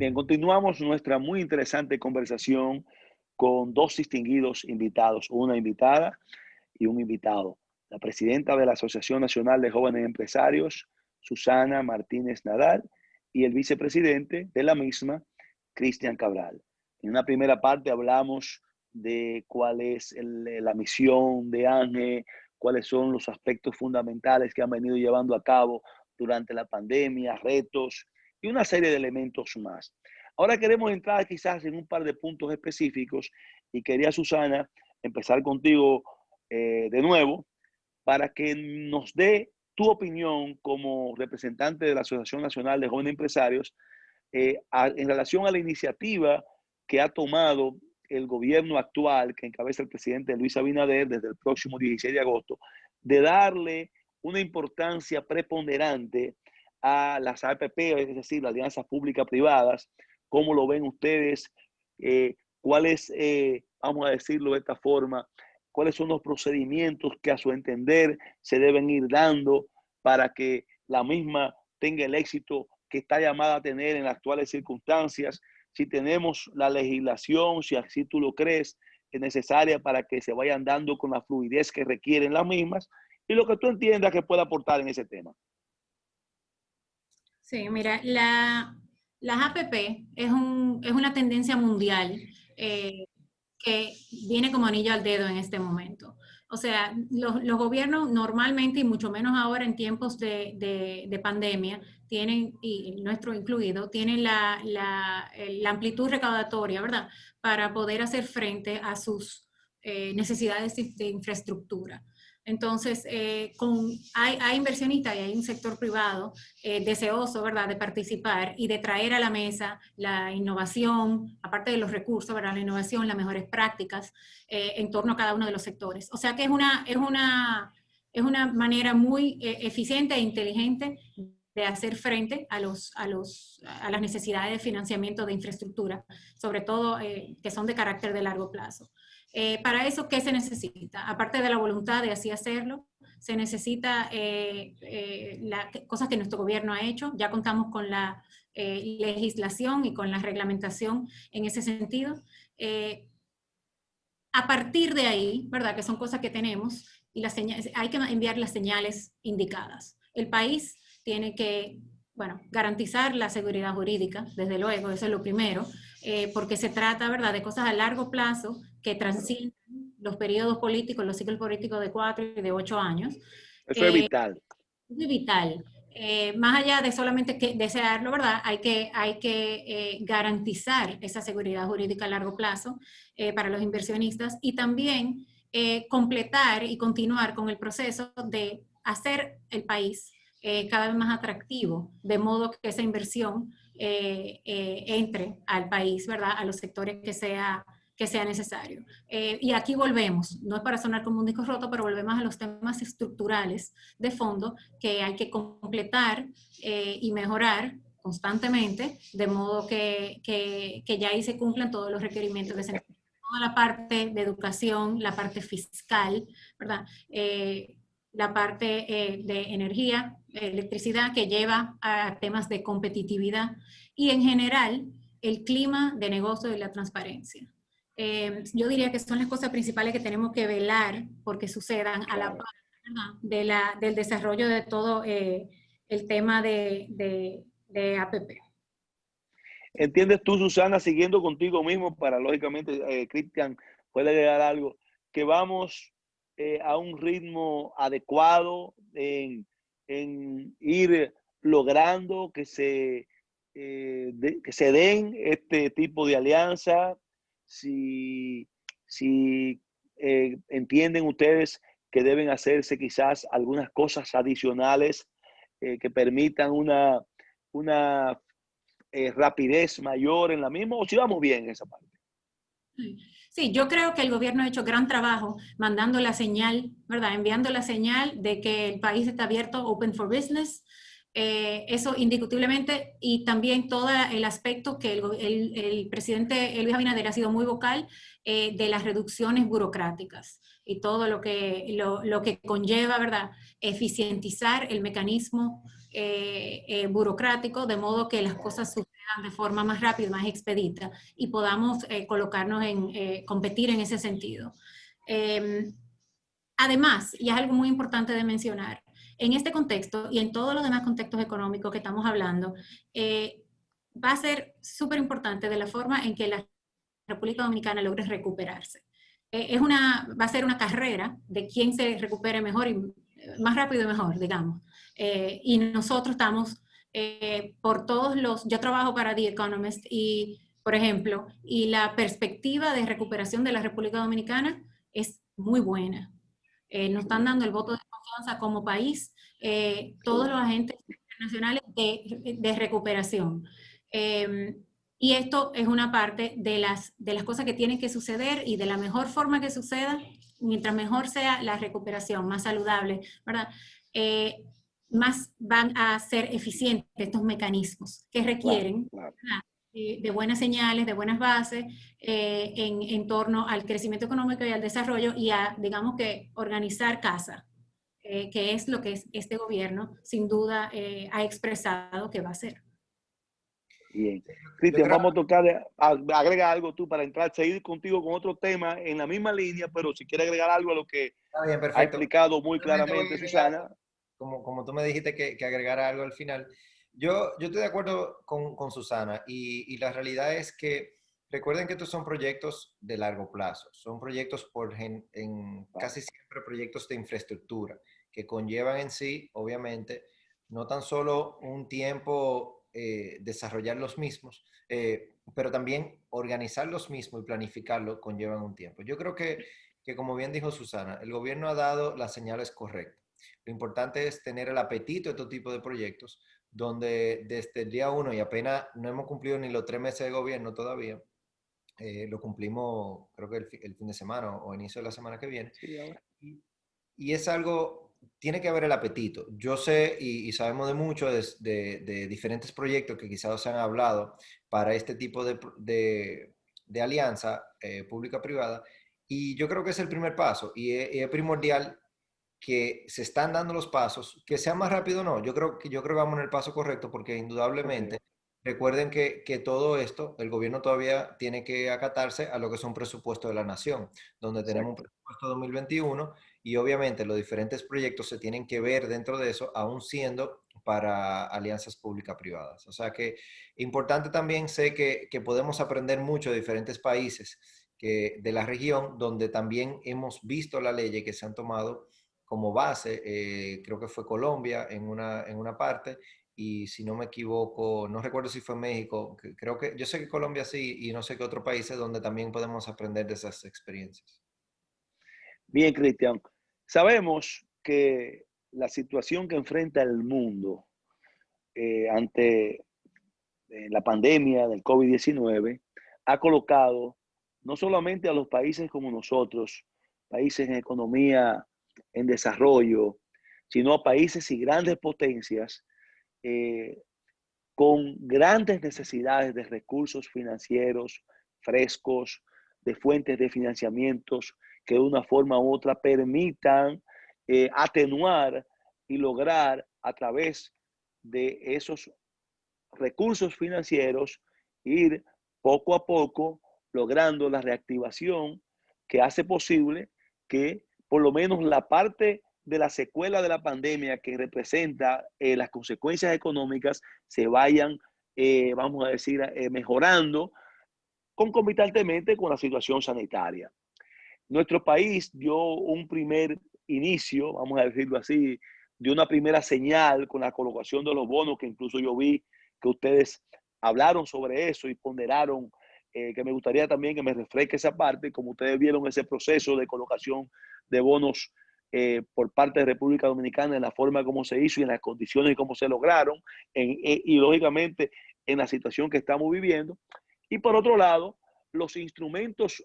Bien, continuamos nuestra muy interesante conversación con dos distinguidos invitados, una invitada y un invitado. La presidenta de la Asociación Nacional de Jóvenes Empresarios, Susana Martínez Nadal, y el vicepresidente de la misma, Cristian Cabral. En una primera parte hablamos de cuál es la misión de ANGE, cuáles son los aspectos fundamentales que han venido llevando a cabo durante la pandemia, retos y una serie de elementos más. Ahora queremos entrar quizás en un par de puntos específicos y quería, Susana, empezar contigo de nuevo para que nos dé tu opinión como representante de la Asociación Nacional de Jóvenes Empresarios en relación a la iniciativa que ha tomado el gobierno actual, que encabeza el presidente Luis Abinader desde el próximo 16 de agosto, de darle una importancia preponderante a las APP, es decir, las alianzas públicas privadas. ¿Cómo lo ven ustedes? ¿Cuáles, vamos a decirlo de esta forma, cuáles son los procedimientos que a su entender se deben ir dando para que la misma tenga el éxito que está llamada a tener en las actuales circunstancias? Si tenemos la legislación, si así tú lo crees, es necesaria para que se vayan dando con la fluidez que requieren las mismas, y lo que tú entiendas que pueda aportar en ese tema. Sí, mira, las APP es una tendencia mundial eh, que viene como anillo al dedo en este momento. O sea, los gobiernos normalmente, y mucho menos ahora en tiempos de pandemia, tienen, y nuestro incluido, tienen la amplitud recaudatoria, ¿verdad? Para poder hacer frente a sus necesidades de infraestructura. Entonces, hay inversionistas y hay un sector privado deseoso, ¿verdad?, de participar y de traer a la mesa la innovación, aparte de los recursos, ¿verdad?, la innovación, las mejores prácticas en torno a cada uno de los sectores. O sea que es una manera muy eficiente e inteligente de hacer frente a las necesidades de financiamiento de infraestructura, sobre todo que son de carácter de largo plazo. Para eso, ¿qué se necesita? Aparte de la voluntad de así hacerlo, se necesita cosas que nuestro gobierno ha hecho. Ya contamos con la legislación y con la reglamentación en ese sentido. A partir de ahí, ¿verdad? Que son cosas que tenemos y hay que enviar las señales indicadas. El país tiene que, bueno, garantizar la seguridad jurídica, desde luego, eso es lo primero, porque se trata, ¿verdad?, de cosas a largo plazo que transcienden los periodos políticos, los ciclos políticos de 4 y de 8 años. Eso es vital. Es vital. Más allá de solamente desearlo, ¿verdad? Hay que garantizar esa seguridad jurídica a largo plazo para los inversionistas y también completar y continuar con el proceso de hacer el país cada vez más atractivo, de modo que esa inversión entre al país, ¿verdad?, a los sectores que sea necesario. Y aquí volvemos, no es para sonar como un disco roto, pero volvemos a los temas estructurales de fondo que hay que completar y mejorar constantemente, de modo que ya ahí se cumplan todos los requerimientos que se necesitan. Toda la parte de educación, la parte fiscal, ¿verdad? La parte de energía, electricidad, que lleva a temas de competitividad y en general el clima de negocio y la transparencia. Yo diría que son las cosas principales que tenemos que velar porque sucedan a la par del desarrollo de todo el tema de APP. ¿Entiendes tú, Susana, siguiendo contigo mismo, para lógicamente Cristian puede agregar algo, que vamos a un ritmo adecuado en ir logrando que se den este tipo de alianza? Si entienden ustedes que deben hacerse quizás algunas cosas adicionales que permitan una rapidez mayor en la misma, o si vamos bien en esa parte. Sí, yo creo que el gobierno ha hecho gran trabajo mandando la señal, ¿verdad? Enviando la señal de que el país está abierto, open for business. Eso indiscutiblemente, y también todo el aspecto que el presidente Luis Abinader ha sido muy vocal de las reducciones burocráticas y todo lo que conlleva, ¿verdad?, eficientizar el mecanismo burocrático, de modo que las cosas sucedan de forma más rápida, más expedita y podamos colocarnos competir en ese sentido. Además, y es algo muy importante de mencionar, en este contexto y en todos los demás contextos económicos que estamos hablando, va a ser súper importante de la forma en que la República Dominicana logre recuperarse. Va a ser una carrera de quién se recupere mejor y más rápido y mejor, digamos. Y nosotros estamos por todos yo trabajo para The Economist y, por ejemplo, y la perspectiva de recuperación de la República Dominicana es muy buena. Nos están dando el voto de confianza como país, todos los agentes internacionales de recuperación. Y esto es una parte de las cosas que tienen que suceder y de la mejor forma que suceda, mientras mejor sea la recuperación, más saludable, ¿verdad? Más van a ser eficientes estos mecanismos que requieren de buenas señales, de buenas bases en torno al crecimiento económico y al desarrollo y a, digamos que, organizar casa, que es lo que este gobierno sin duda ha expresado que va a hacer. Bien. Cristian, vamos a tocar, agrega algo tú para entrar, seguir contigo con otro tema en la misma línea, pero si quieres agregar algo a lo que bien, ha explicado muy claramente agregar, Susana. Como tú me dijiste que agregara algo al final, yo estoy de acuerdo con Susana y la realidad es que recuerden que estos son proyectos de largo plazo, son proyectos casi siempre proyectos de infraestructura que conllevan en sí, obviamente, no tan solo un tiempo desarrollar los mismos, pero también organizar los mismos y planificarlo conllevan un tiempo. Yo creo que como bien dijo Susana, el gobierno ha dado las señales correctas. Lo importante es tener el apetito de este tipo de proyectos, donde desde el día 1 y apenas no hemos cumplido ni los 3 meses de gobierno todavía, lo cumplimos creo que el fin de semana o inicio de la semana que viene. Sí, ahora. Y es algo, tiene que haber el apetito. Yo sé y sabemos de mucho de diferentes proyectos que quizás se han hablado para este tipo de alianza pública-privada. Y yo creo que es el primer paso y es primordial que se están dando los pasos, que sea más rápido o no. Yo creo que vamos en el paso correcto porque indudablemente recuerden que todo esto, el gobierno todavía tiene que acatarse a lo que es un presupuesto de la nación, donde tenemos un presupuesto 2021 y obviamente los diferentes proyectos se tienen que ver dentro de eso, aún siendo para alianzas pública-privadas. O sea que importante también sé que podemos aprender mucho de diferentes países de la región, donde también hemos visto las leyes que se han tomado como base, creo que fue Colombia en una parte, y si no me equivoco, no recuerdo si fue México, creo que, yo sé que Colombia sí, y no sé qué otros países donde también podemos aprender de esas experiencias. Bien, Cristian. Sabemos que la situación que enfrenta el mundo ante la pandemia del COVID-19 ha colocado no solamente a los países como nosotros, países en economía en desarrollo, sino a países y grandes potencias con grandes necesidades de recursos financieros frescos, de fuentes de financiamientos que de una forma u otra permitan atenuar y lograr a través de esos recursos financieros ir poco a poco logrando la reactivación que hace posible que por lo menos la parte de la secuela de la pandemia que representa las consecuencias económicas se vayan, vamos a decir, mejorando concomitantemente con la situación sanitaria. Nuestro país dio un primer inicio, vamos a decirlo así, dio una primera señal con la colocación de los bonos, que incluso yo vi que ustedes hablaron sobre eso y ponderaron, que me gustaría también que me refresque esa parte, como ustedes vieron ese proceso de colocación de bonos por parte de República Dominicana, en la forma como se hizo y en las condiciones como se lograron, y lógicamente en la situación que estamos viviendo. Y por otro lado, los instrumentos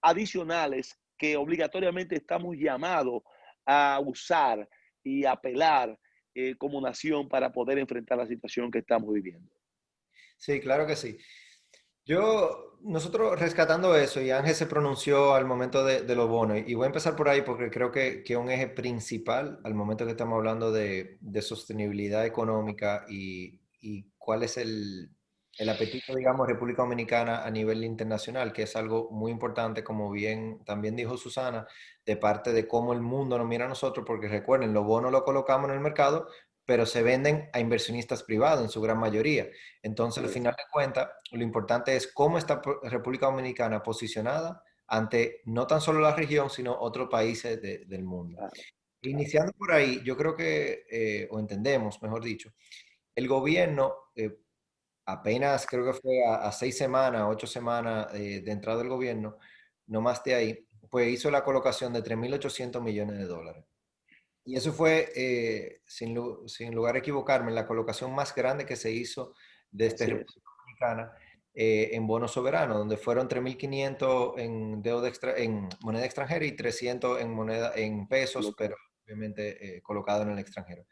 adicionales que obligatoriamente estamos llamados a usar y apelar como nación para poder enfrentar la situación que estamos viviendo. Sí, claro que sí. Nosotros rescatando eso, y Ángel se pronunció al momento de los bonos, y voy a empezar por ahí porque creo que un eje principal al momento que estamos hablando de sostenibilidad económica y cuál es el apetito, digamos, República Dominicana a nivel internacional, que es algo muy importante, como bien también dijo Susana, de parte de cómo el mundo nos mira a nosotros, porque recuerden, los bonos los colocamos en el mercado, pero se venden a inversionistas privados en su gran mayoría. Entonces, al final de cuentas, lo importante es cómo está República Dominicana posicionada ante no tan solo la región, sino otros países del mundo. Claro, claro. Iniciando por ahí, yo creo que, o entendemos, mejor dicho, el gobierno, apenas creo que fue a 6 semanas, 8 semanas de entrada del gobierno, no más de ahí, pues hizo la colocación de 3.800 millones de dólares. Y eso fue, sin lugar a equivocarme, la colocación más grande que se hizo desde Así es. República Dominicana en bonos soberanos, donde fueron 3.500 en moneda extranjera y 300 en pesos, pero Local. obviamente colocado en el extranjero.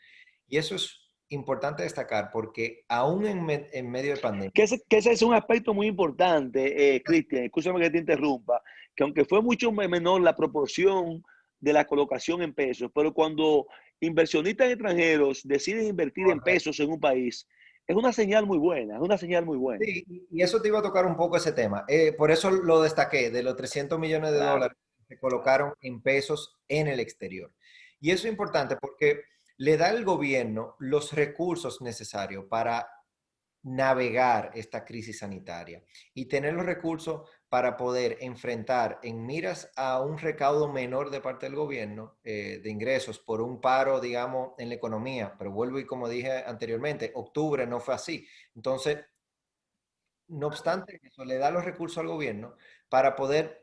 Y eso es importante destacar porque aún en medio de pandemia, Que ese es un aspecto muy importante, Cristian, escúchame que te interrumpa, que aunque fue mucho menor la proporción de la colocación en pesos, pero cuando inversionistas extranjeros deciden invertir en pesos en un país, es una señal muy buena, es una señal muy buena. sí, y eso te iba a tocar un poco ese tema. Por eso lo destaqué, de los 300 millones de Claro, dólares que se colocaron en pesos en el exterior. Y eso es importante porque le da al gobierno los recursos necesarios para navegar esta crisis sanitaria y tener los recursos para poder enfrentar en miras a un recaudo menor de parte del gobierno de ingresos por un paro, digamos, en la economía. Pero vuelvo y como dije anteriormente, octubre no fue así. Entonces, no obstante, eso le da los recursos al gobierno para poder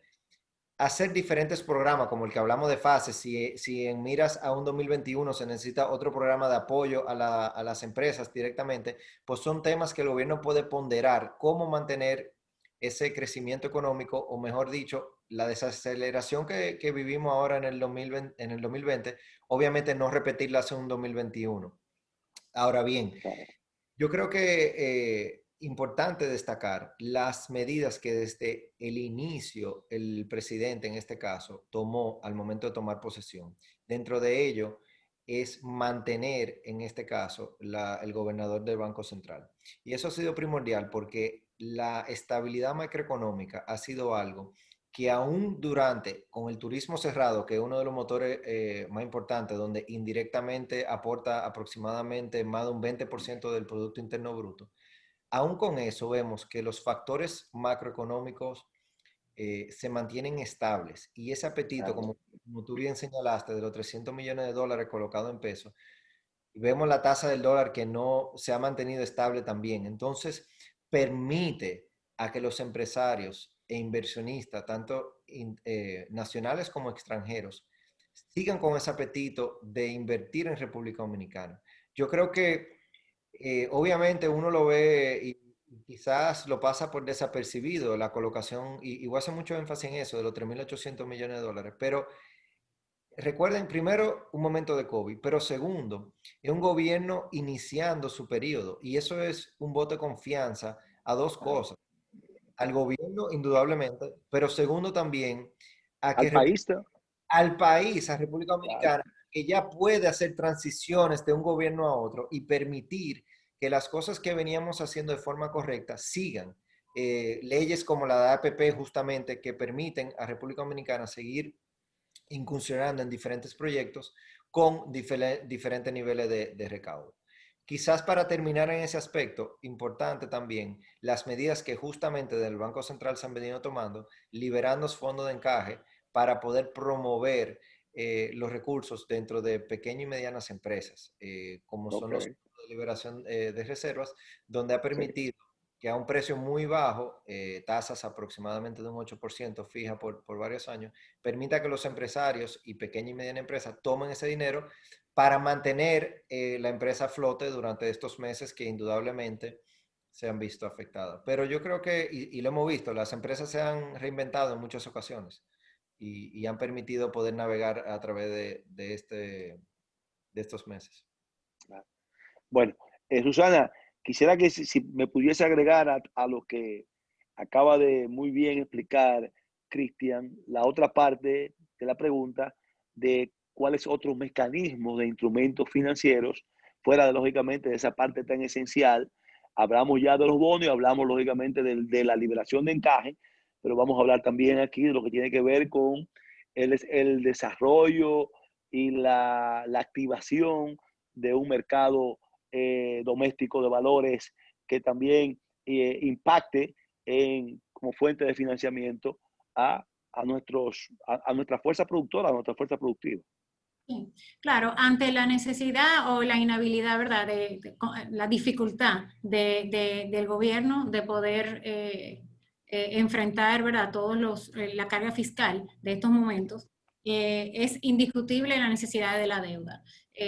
hacer diferentes programas, como el que hablamos de fases. Si en miras a un 2021 se necesita otro programa de apoyo a las empresas directamente, pues son temas que el gobierno puede ponderar, cómo mantener ese crecimiento económico, o mejor dicho, la desaceleración que vivimos ahora en el 2020, obviamente no repetirla hace un 2021. Ahora bien, claro. yo creo que importante destacar las medidas que desde el inicio el presidente, en este caso, tomó al momento de tomar posesión. Dentro de ello es mantener, en este caso, el gobernador del Banco Central. Y eso ha sido primordial porque la estabilidad macroeconómica ha sido algo que aún durante, con el turismo cerrado, que es uno de los motores más importantes, donde indirectamente aporta aproximadamente más de un 20% del Producto Interno Bruto, aún con eso vemos que los factores macroeconómicos se mantienen estables y ese apetito, Claro. como tú bien señalaste, de los 300 millones de dólares colocados en pesos, y vemos la tasa del dólar que no se ha mantenido estable también. Entonces, permite a que los empresarios e inversionistas, tanto nacionales como extranjeros, sigan con ese apetito de invertir en República Dominicana. Yo creo que obviamente uno lo ve y quizás lo pasa por desapercibido la colocación, y voy a hacer mucho énfasis en eso, de los 3.800 millones de dólares, pero recuerden, primero, un momento de COVID, pero segundo, es un gobierno iniciando su periodo y eso es un voto de confianza a dos Claro. cosas. Al gobierno, indudablemente, pero segundo también a Al país, al país, a República claro. Dominicana, que ya puede hacer transiciones de un gobierno a otro y permitir que las cosas que veníamos haciendo de forma correcta sigan. Leyes como la de APP justamente que permiten a República Dominicana seguir incursionando en diferentes proyectos con diferentes niveles de recaudo. Quizás para terminar en ese aspecto, importante también las medidas que justamente del Banco Central se han venido tomando, liberando fondos de encaje para poder promover los recursos dentro de pequeñas y medianas empresas, como son Ok. los fondos de liberación de reservas, donde ha Sí. permitido que a un precio muy bajo, tasas aproximadamente de un 8% fija por varios años, permita que los empresarios y pequeña y mediana empresa tomen ese dinero para mantener la empresa a flote durante estos meses que indudablemente se han visto afectadas. Pero yo creo que, y lo hemos visto, las empresas se han reinventado en muchas ocasiones y han permitido poder navegar a través de estos meses. Bueno, Susana, quisiera que si me pudiese agregar a lo que acaba de muy bien explicar Cristian, la otra parte de la pregunta de cuáles otros mecanismos de instrumentos financieros, fuera de lógicamente de esa parte tan esencial Hablamos ya de los bonos y hablamos lógicamente de la liberación de encaje, pero vamos a hablar también aquí de lo que tiene que ver con el desarrollo y la activación de un mercado doméstico de valores que también impacte como fuente de financiamiento a nuestra fuerza productora, a nuestra fuerza productiva. Sí, claro, ante la necesidad o la inhabilidad, ¿verdad? La dificultad del gobierno de poder enfrentar, ¿verdad? La carga fiscal de estos momentos, es indiscutible la necesidad de la deuda.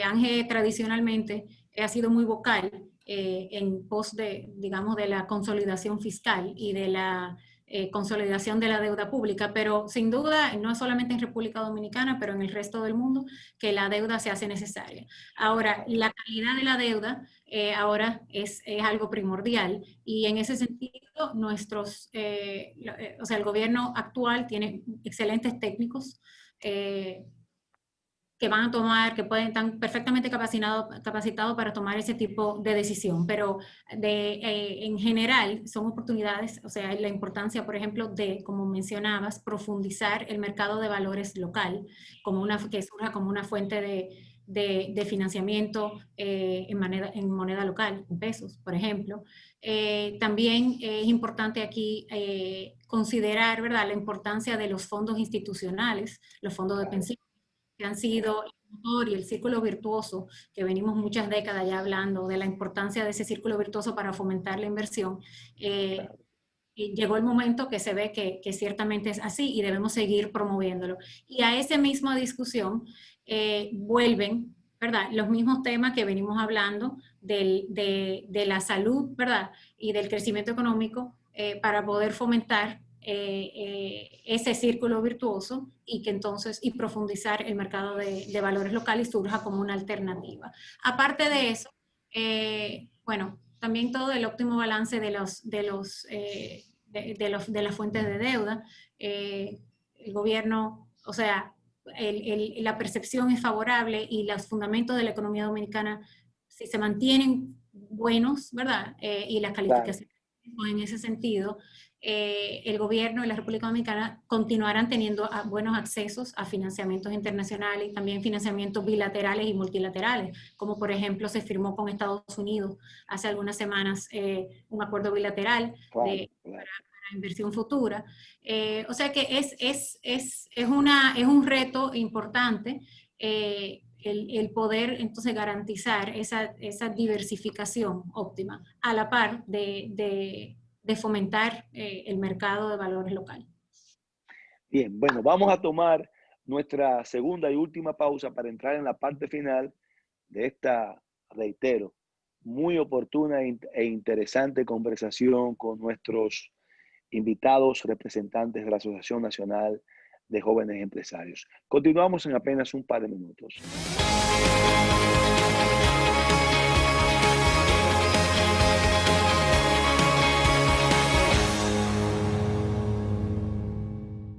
ANGE tradicionalmente ha sido muy vocal en pos digamos, de la consolidación fiscal y de la consolidación de la deuda pública, pero sin duda, no solamente en República Dominicana, pero en el resto del mundo, que la deuda se hace necesaria. Ahora, la calidad de la deuda ahora es algo primordial y en ese sentido, o sea, el gobierno actual tiene excelentes técnicos que van a tomar, que pueden estar perfectamente capacitados para tomar ese tipo de decisión, pero en general son oportunidades, o sea, la importancia, por ejemplo, de, como mencionabas, profundizar el mercado de valores local, que surja como una fuente de financiamiento en moneda local, en pesos, por ejemplo. También es importante aquí considerar, ¿verdad?, la importancia de los fondos institucionales, los fondos de pensión, que han sido el motor y el círculo virtuoso, que venimos muchas décadas ya hablando de la importancia de ese círculo virtuoso para fomentar la inversión. Y llegó el momento que se ve que ciertamente es así y debemos seguir promoviéndolo. Y a esa misma discusión vuelven, ¿verdad?, los mismos temas que venimos hablando de la salud, ¿verdad?, y del crecimiento económico para poder fomentar ese círculo virtuoso y que entonces y profundizar el mercado de valores locales y surja como una alternativa. Aparte de eso, bueno, también todo el óptimo balance de las fuentes de deuda. El gobierno, o sea, la percepción es favorable y los fundamentos de la economía dominicana, si se mantienen buenos, ¿verdad? Y las calificaciones en ese sentido, el gobierno de la República Dominicana continuarán teniendo buenos accesos a financiamientos internacionales y también financiamientos bilaterales y multilaterales, como por ejemplo se firmó con Estados Unidos hace algunas semanas un acuerdo bilateral para inversión futura. O sea que es un reto importante el poder entonces garantizar esa diversificación óptima a la par de fomentar el mercado de valores local. Bien, bueno, vamos a tomar nuestra segunda y última pausa para entrar en la parte final de esta, reitero, muy oportuna e interesante conversación con nuestros invitados representantes de la Asociación Nacional de Jóvenes Empresarios. Continuamos en apenas un par de minutos.